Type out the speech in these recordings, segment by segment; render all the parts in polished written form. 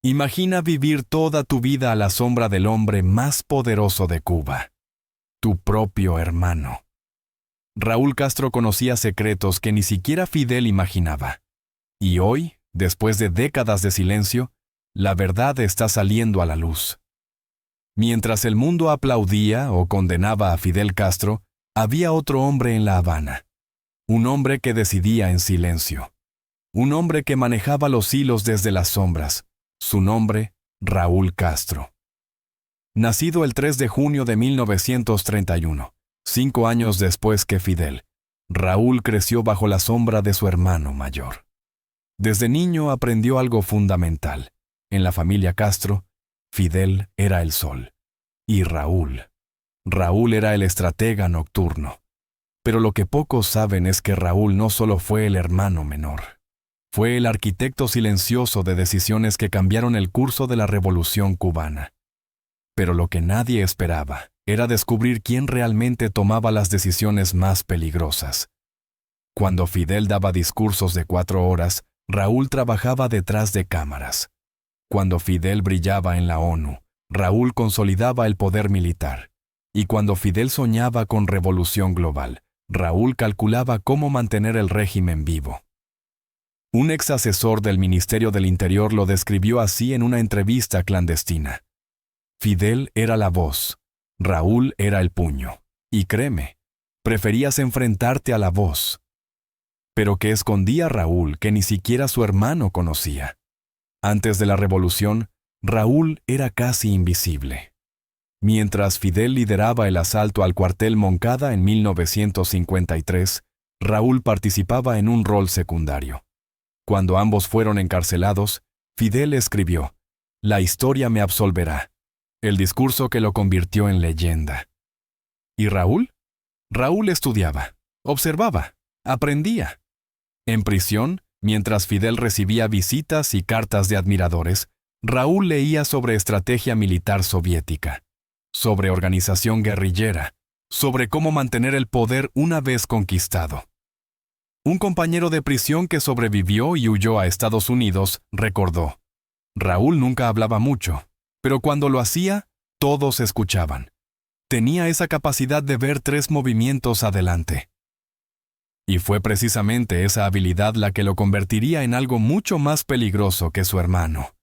Imagina vivir toda tu vida a la sombra del hombre más poderoso de Cuba, tu propio hermano. Raúl Castro conocía secretos que ni siquiera Fidel imaginaba. Y hoy, después de décadas de silencio, la verdad está saliendo a la luz. Mientras el mundo aplaudía o condenaba a Fidel Castro, había otro hombre en La Habana. Un hombre que decidía en silencio. Un hombre que manejaba los hilos desde las sombras. Su nombre, Raúl Castro. Nacido el 3 de junio de 1931, 5 años después que Fidel, Raúl creció bajo la sombra de su hermano mayor. Desde niño aprendió algo fundamental. En la familia Castro, Fidel era el sol. Y Raúl era el estratega nocturno. Pero lo que pocos saben es que Raúl no solo fue el hermano menor. Fue el arquitecto silencioso de decisiones que cambiaron el curso de la Revolución cubana. Pero lo que nadie esperaba era descubrir quién realmente tomaba las decisiones más peligrosas. Cuando Fidel daba discursos de 4 horas, Raúl trabajaba detrás de cámaras. Cuando Fidel brillaba en la ONU, Raúl consolidaba el poder militar. Y cuando Fidel soñaba con revolución global, Raúl calculaba cómo mantener el régimen vivo. Un ex asesor del Ministerio del Interior lo describió así en una entrevista clandestina. Fidel era la voz, Raúl era el puño. Y créeme, preferías enfrentarte a la voz. Pero ¿qué escondía Raúl que ni siquiera su hermano conocía? Antes de la revolución, Raúl era casi invisible. Mientras Fidel lideraba el asalto al cuartel Moncada en 1953, Raúl participaba en un rol secundario. Cuando ambos fueron encarcelados, Fidel escribió: «La historia me absolverá», el discurso que lo convirtió en leyenda. ¿Y Raúl? Raúl estudiaba, observaba, aprendía. En prisión, mientras Fidel recibía visitas y cartas de admiradores, Raúl leía sobre estrategia militar soviética, sobre organización guerrillera, sobre cómo mantener el poder una vez conquistado. Un compañero de prisión que sobrevivió y huyó a Estados Unidos recordó: Raúl nunca hablaba mucho, pero cuando lo hacía, todos escuchaban. Tenía esa capacidad de ver 3 movimientos adelante. Y fue precisamente esa habilidad la que lo convertiría en algo mucho más peligroso que su hermano.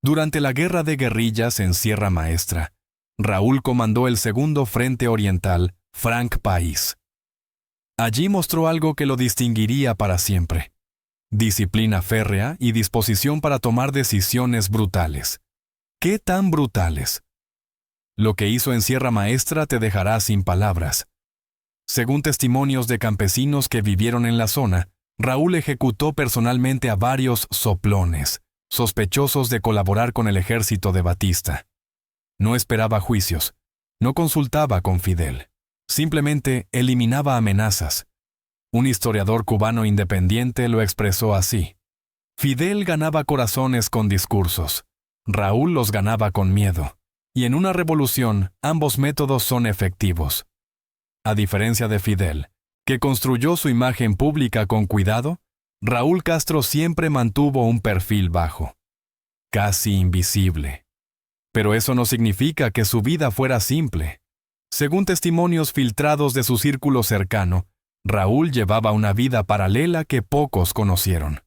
Durante la guerra de guerrillas en Sierra Maestra, Raúl comandó el segundo Frente Oriental, Franc País. Allí mostró algo que lo distinguiría para siempre: disciplina férrea y disposición para tomar decisiones brutales. ¿Qué tan brutales? Lo que hizo en Sierra Maestra te dejará sin palabras. Según testimonios de campesinos que vivieron en la zona, Raúl ejecutó personalmente a varios soplones, sospechosos de colaborar con el ejército de Batista. No esperaba juicios, no consultaba con Fidel, simplemente eliminaba amenazas. Un historiador cubano independiente lo expresó así: Fidel ganaba corazones con discursos, Raúl los ganaba con miedo, y en una revolución ambos métodos son efectivos. A diferencia de Fidel, que construyó su imagen pública con cuidado, Raúl Castro siempre mantuvo un perfil bajo, casi invisible. Pero eso no significa que su vida fuera simple. Según testimonios filtrados de su círculo cercano, Raúl llevaba una vida paralela que pocos conocieron.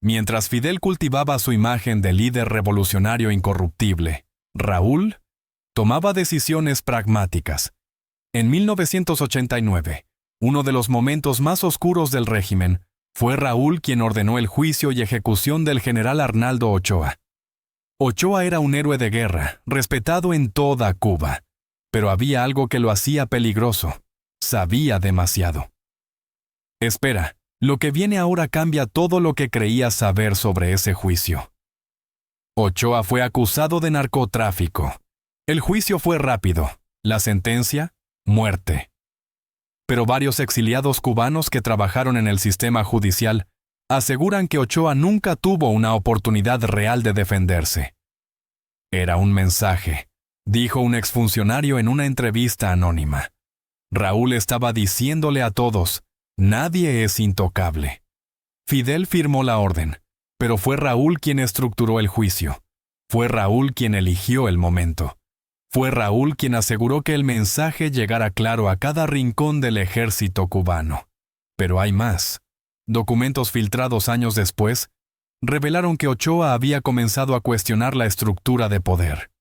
Mientras Fidel cultivaba su imagen de líder revolucionario incorruptible, Raúl tomaba decisiones pragmáticas. En 1989, uno de los momentos más oscuros del régimen, fue Raúl quien ordenó el juicio y ejecución del general Arnaldo Ochoa. Ochoa era un héroe de guerra, respetado en toda Cuba. Pero había algo que lo hacía peligroso: sabía demasiado. Espera, lo que viene ahora cambia todo lo que creías saber sobre ese juicio. Ochoa fue acusado de narcotráfico. El juicio fue rápido. La sentencia: muerte. Pero varios exiliados cubanos que trabajaron en el sistema judicial aseguran que Ochoa nunca tuvo una oportunidad real de defenderse. Era un mensaje, dijo un exfuncionario en una entrevista anónima. Raúl estaba diciéndole a todos: nadie es intocable. Fidel firmó la orden. Pero fue Raúl quien estructuró el juicio. Fue Raúl quien eligió el momento. Fue Raúl quien aseguró que el mensaje llegara claro a cada rincón del ejército cubano. Pero hay más. Documentos filtrados años después revelaron que Ochoa había comenzado a cuestionar la estructura de poder.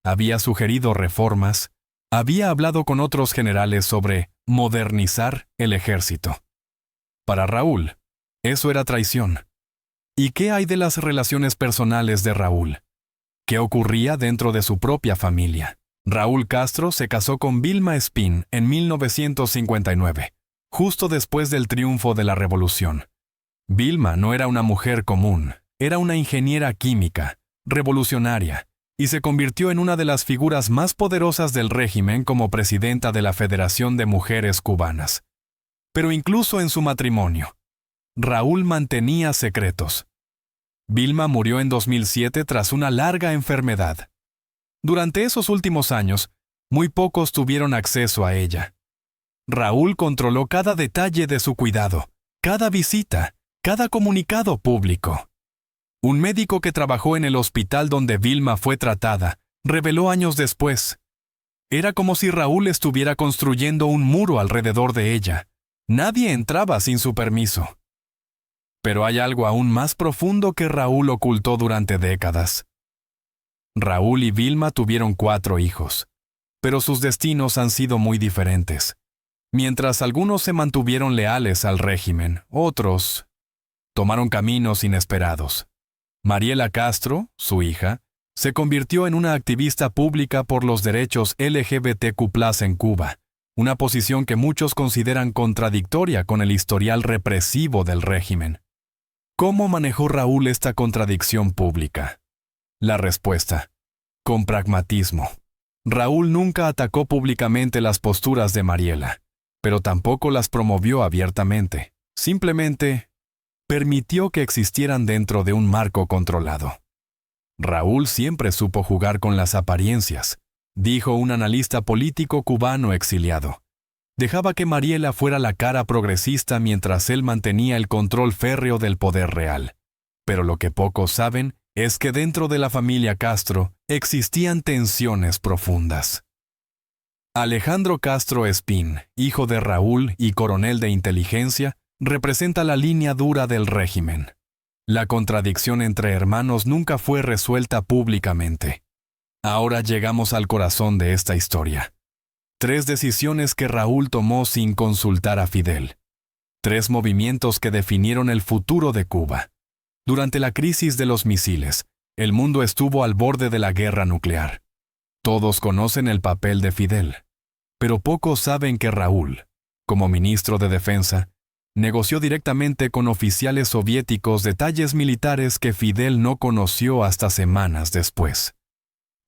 Había sugerido reformas, había hablado con otros generales sobre modernizar el ejército. Para Raúl, eso era traición. ¿Y qué hay de las relaciones personales de Raúl? ¿Qué ocurría dentro de su propia familia? Raúl Castro se casó con Vilma Espín en 1959, justo después del triunfo de la Revolución. Vilma no era una mujer común, era una ingeniera química, revolucionaria, y se convirtió en una de las figuras más poderosas del régimen como presidenta de la Federación de Mujeres Cubanas. Pero incluso en su matrimonio, Raúl mantenía secretos. Vilma murió en 2007 tras una larga enfermedad. Durante esos últimos años, muy pocos tuvieron acceso a ella. Raúl controló cada detalle de su cuidado, cada visita, cada comunicado público. Un médico que trabajó en el hospital donde Vilma fue tratada reveló años después: era como si Raúl estuviera construyendo un muro alrededor de ella. Nadie entraba sin su permiso. Pero hay algo aún más profundo que Raúl ocultó durante décadas. Raúl y Vilma tuvieron 4 hijos, pero sus destinos han sido muy diferentes. Mientras algunos se mantuvieron leales al régimen, otros tomaron caminos inesperados. Mariela Castro, su hija, se convirtió en una activista pública por los derechos LGBTQ+ en Cuba, una posición que muchos consideran contradictoria con el historial represivo del régimen. ¿Cómo manejó Raúl esta contradicción pública? La respuesta: con pragmatismo. Raúl nunca atacó públicamente las posturas de Mariela, pero tampoco las promovió abiertamente. Simplemente permitió que existieran dentro de un marco controlado. Raúl siempre supo jugar con las apariencias, dijo un analista político cubano exiliado. Dejaba que Mariela fuera la cara progresista mientras él mantenía el control férreo del poder real. Pero lo que pocos saben es que dentro de la familia Castro existían tensiones profundas. Alejandro Castro Espín, hijo de Raúl y coronel de inteligencia, representa la línea dura del régimen. La contradicción entre hermanos nunca fue resuelta públicamente. Ahora llegamos al corazón de esta historia. 3 decisiones que Raúl tomó sin consultar a Fidel. 3 movimientos que definieron el futuro de Cuba. Durante la crisis de los misiles, el mundo estuvo al borde de la guerra nuclear. Todos conocen el papel de Fidel, pero pocos saben que Raúl, como ministro de Defensa, negoció directamente con oficiales soviéticos detalles militares que Fidel no conoció hasta semanas después.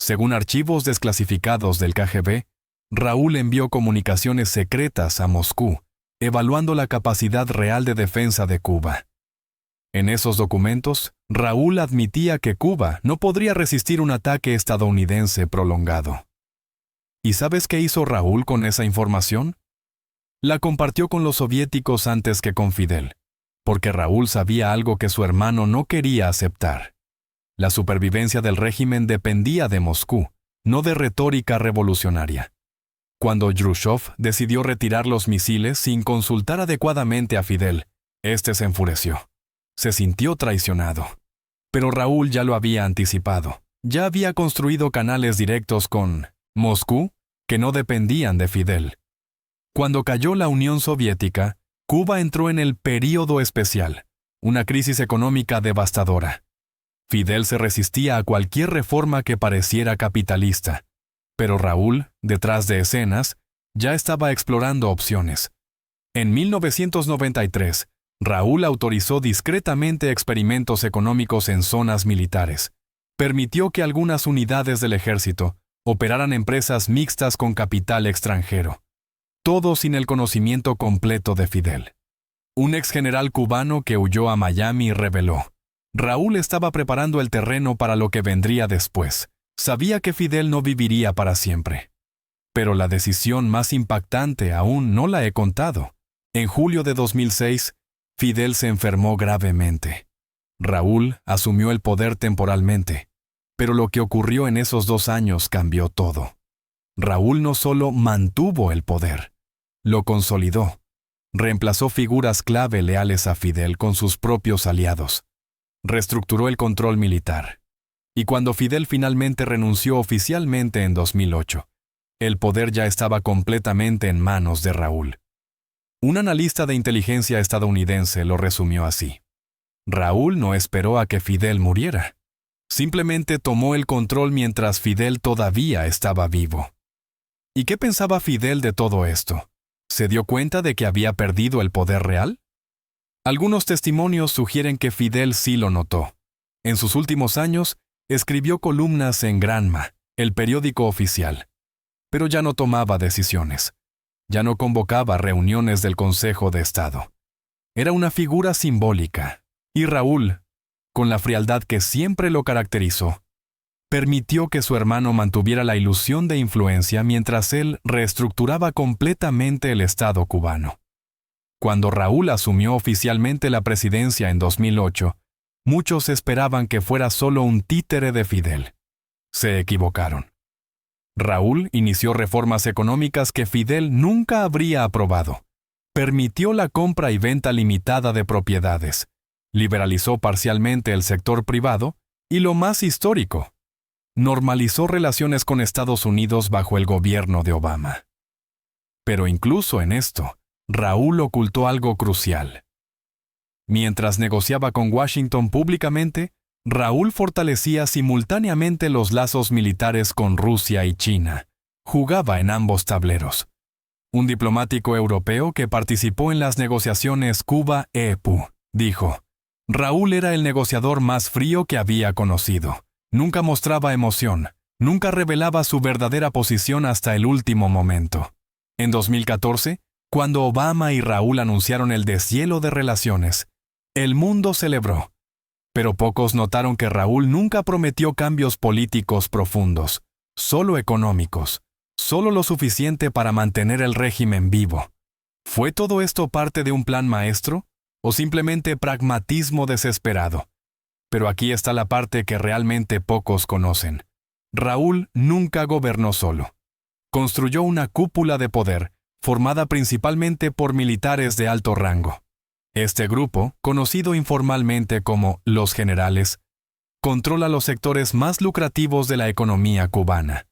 Según archivos desclasificados del KGB, Raúl envió comunicaciones secretas a Moscú, evaluando la capacidad real de defensa de Cuba. En esos documentos, Raúl admitía que Cuba no podría resistir un ataque estadounidense prolongado. ¿Y sabes qué hizo Raúl con esa información? La compartió con los soviéticos antes que con Fidel, porque Raúl sabía algo que su hermano no quería aceptar. La supervivencia del régimen dependía de Moscú, no de retórica revolucionaria. Cuando Jrushchov decidió retirar los misiles sin consultar adecuadamente a Fidel, este se enfureció. Se sintió traicionado. Pero Raúl ya lo había anticipado. Ya había construido canales directos con Moscú que no dependían de Fidel. Cuando cayó la Unión Soviética, Cuba entró en el período especial, una crisis económica devastadora. Fidel se resistía a cualquier reforma que pareciera capitalista, pero Raúl, detrás de escenas, ya estaba explorando opciones. En 1993, Raúl autorizó discretamente experimentos económicos en zonas militares. Permitió que algunas unidades del ejército operaran empresas mixtas con capital extranjero. Todo sin el conocimiento completo de Fidel. Un exgeneral cubano que huyó a Miami reveló: Raúl estaba preparando el terreno para lo que vendría después. Sabía que Fidel no viviría para siempre. Pero la decisión más impactante aún no la he contado. En julio de 2006, Fidel se enfermó gravemente. Raúl asumió el poder temporalmente, pero lo que ocurrió en esos 2 años cambió todo. Raúl no solo mantuvo el poder, lo consolidó. Reemplazó figuras clave leales a Fidel con sus propios aliados. Reestructuró el control militar. Y cuando Fidel finalmente renunció oficialmente en 2008, el poder ya estaba completamente en manos de Raúl. Un analista de inteligencia estadounidense lo resumió así: Raúl no esperó a que Fidel muriera. Simplemente tomó el control mientras Fidel todavía estaba vivo. ¿Y qué pensaba Fidel de todo esto? ¿Se dio cuenta de que había perdido el poder real? Algunos testimonios sugieren que Fidel sí lo notó. En sus últimos años, escribió columnas en Granma, el periódico oficial. Pero ya no tomaba decisiones. Ya no convocaba reuniones del Consejo de Estado. Era una figura simbólica. Y Raúl, con la frialdad que siempre lo caracterizó, permitió que su hermano mantuviera la ilusión de influencia mientras él reestructuraba completamente el Estado cubano. Cuando Raúl asumió oficialmente la presidencia en 2008, muchos esperaban que fuera solo un títere de Fidel. Se equivocaron. Raúl inició reformas económicas que Fidel nunca habría aprobado. Permitió la compra y venta limitada de propiedades. Liberalizó parcialmente el sector privado y, lo más histórico, normalizó relaciones con Estados Unidos bajo el gobierno de Obama. Pero incluso en esto, Raúl ocultó algo crucial. Mientras negociaba con Washington públicamente, Raúl fortalecía simultáneamente los lazos militares con Rusia y China. Jugaba en ambos tableros. Un diplomático europeo que participó en las negociaciones Cuba-EPU dijo: Raúl era el negociador más frío que había conocido. Nunca mostraba emoción, nunca revelaba su verdadera posición hasta el último momento. En 2014, cuando Obama y Raúl anunciaron el deshielo de relaciones, el mundo celebró. Pero pocos notaron que Raúl nunca prometió cambios políticos profundos, solo económicos, solo lo suficiente para mantener el régimen vivo. ¿Fue todo esto parte de un plan maestro o simplemente pragmatismo desesperado? Pero aquí está la parte que realmente pocos conocen. Raúl nunca gobernó solo. Construyó una cúpula de poder, formada principalmente por militares de alto rango. Este grupo, conocido informalmente como los generales, controla los sectores más lucrativos de la economía cubana: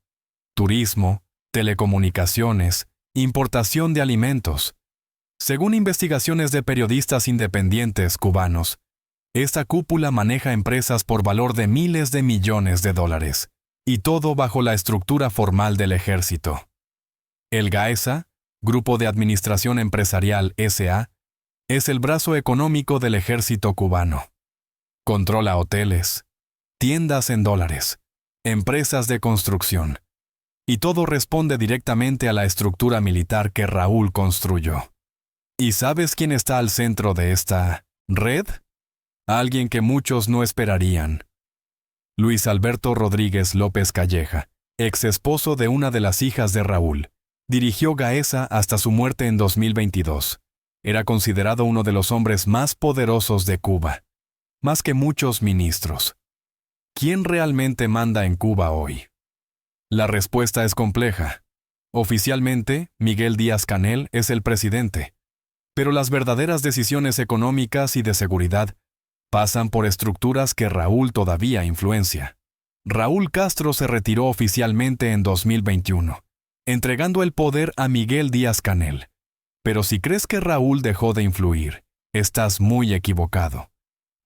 turismo, telecomunicaciones, importación de alimentos. Según investigaciones de periodistas independientes cubanos, esta cúpula maneja empresas por valor de miles de millones de dólares, y todo bajo la estructura formal del ejército. El GAESA, Grupo de Administración Empresarial S.A., es el brazo económico del ejército cubano. Controla hoteles, tiendas en dólares, empresas de construcción, y todo responde directamente a la estructura militar que Raúl construyó. ¿Y sabes quién está al centro de esta red? Alguien que muchos no esperarían. Luis Alberto Rodríguez López Calleja, ex esposo de una de las hijas de Raúl, dirigió GAESA hasta su muerte en 2022. Era considerado uno de los hombres más poderosos de Cuba, más que muchos ministros. ¿Quién realmente manda en Cuba hoy? La respuesta es compleja. Oficialmente, Miguel Díaz-Canel es el presidente, pero las verdaderas decisiones económicas y de seguridad pasan por estructuras que Raúl todavía influencia. Raúl Castro se retiró oficialmente en 2021, entregando el poder a Miguel Díaz-Canel. Pero si crees que Raúl dejó de influir, estás muy equivocado.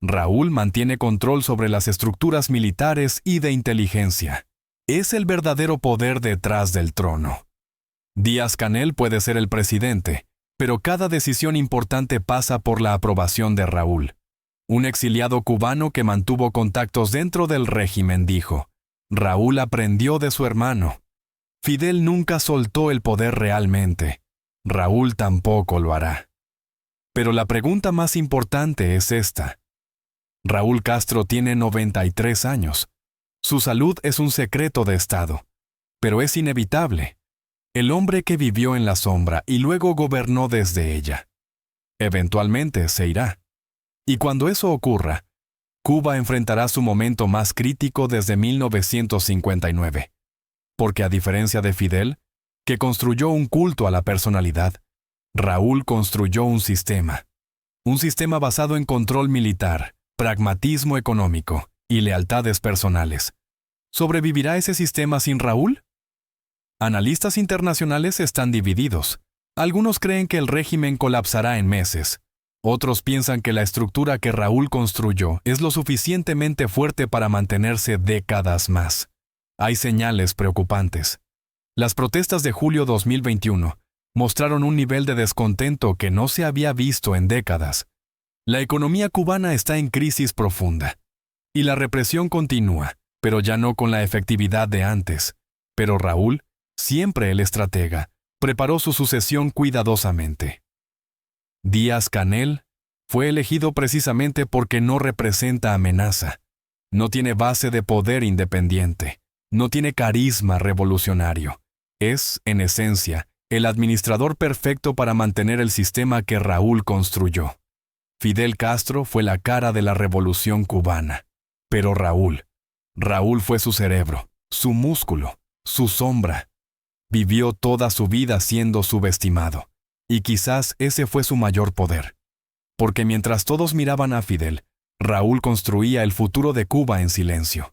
Raúl mantiene control sobre las estructuras militares y de inteligencia. Es el verdadero poder detrás del trono. Díaz-Canel puede ser el presidente, pero cada decisión importante pasa por la aprobación de Raúl. Un exiliado cubano que mantuvo contactos dentro del régimen dijo: Raúl aprendió de su hermano. Fidel nunca soltó el poder realmente. Raúl tampoco lo hará. Pero la pregunta más importante es esta. Raúl Castro tiene 93 años. Su salud es un secreto de Estado, pero es inevitable. El hombre que vivió en la sombra y luego gobernó desde ella. Eventualmente se irá. Y cuando eso ocurra, Cuba enfrentará su momento más crítico desde 1959, porque a diferencia de Fidel, que construyó un culto a la personalidad, Raúl construyó un sistema basado en control militar, pragmatismo económico y lealtades personales. ¿Sobrevivirá ese sistema sin Raúl? Analistas internacionales están divididos. Algunos creen que el régimen colapsará en meses. Otros piensan que la estructura que Raúl construyó es lo suficientemente fuerte para mantenerse décadas más. Hay señales preocupantes. Las protestas de julio 2021 mostraron un nivel de descontento que no se había visto en décadas. La economía cubana está en crisis profunda. Y la represión continúa, pero ya no con la efectividad de antes. Pero Raúl, siempre el estratega, preparó su sucesión cuidadosamente. Díaz-Canel fue elegido precisamente porque no representa amenaza. No tiene base de poder independiente. No tiene carisma revolucionario. Es, en esencia, el administrador perfecto para mantener el sistema que Raúl construyó. Fidel Castro fue la cara de la revolución cubana. Pero Raúl fue su cerebro, su músculo, su sombra. Vivió toda su vida siendo subestimado. Y quizás ese fue su mayor poder. Porque mientras todos miraban a Fidel, Raúl construía el futuro de Cuba en silencio.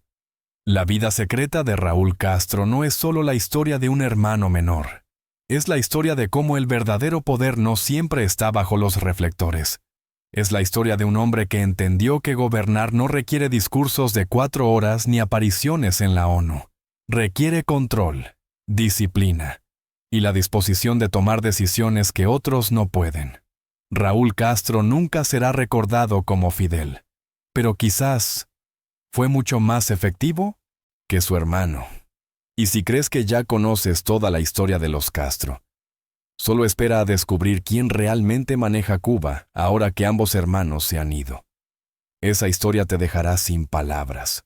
La vida secreta de Raúl Castro no es solo la historia de un hermano menor. Es la historia de cómo el verdadero poder no siempre está bajo los reflectores. Es la historia de un hombre que entendió que gobernar no requiere discursos de 4 horas ni apariciones en la ONU. Requiere control, disciplina y la disposición de tomar decisiones que otros no pueden. Raúl Castro nunca será recordado como Fidel, pero quizás fue mucho más efectivo que su hermano. Y si crees que ya conoces toda la historia de los Castro, solo espera a descubrir quién realmente maneja Cuba ahora que ambos hermanos se han ido. Esa historia te dejará sin palabras.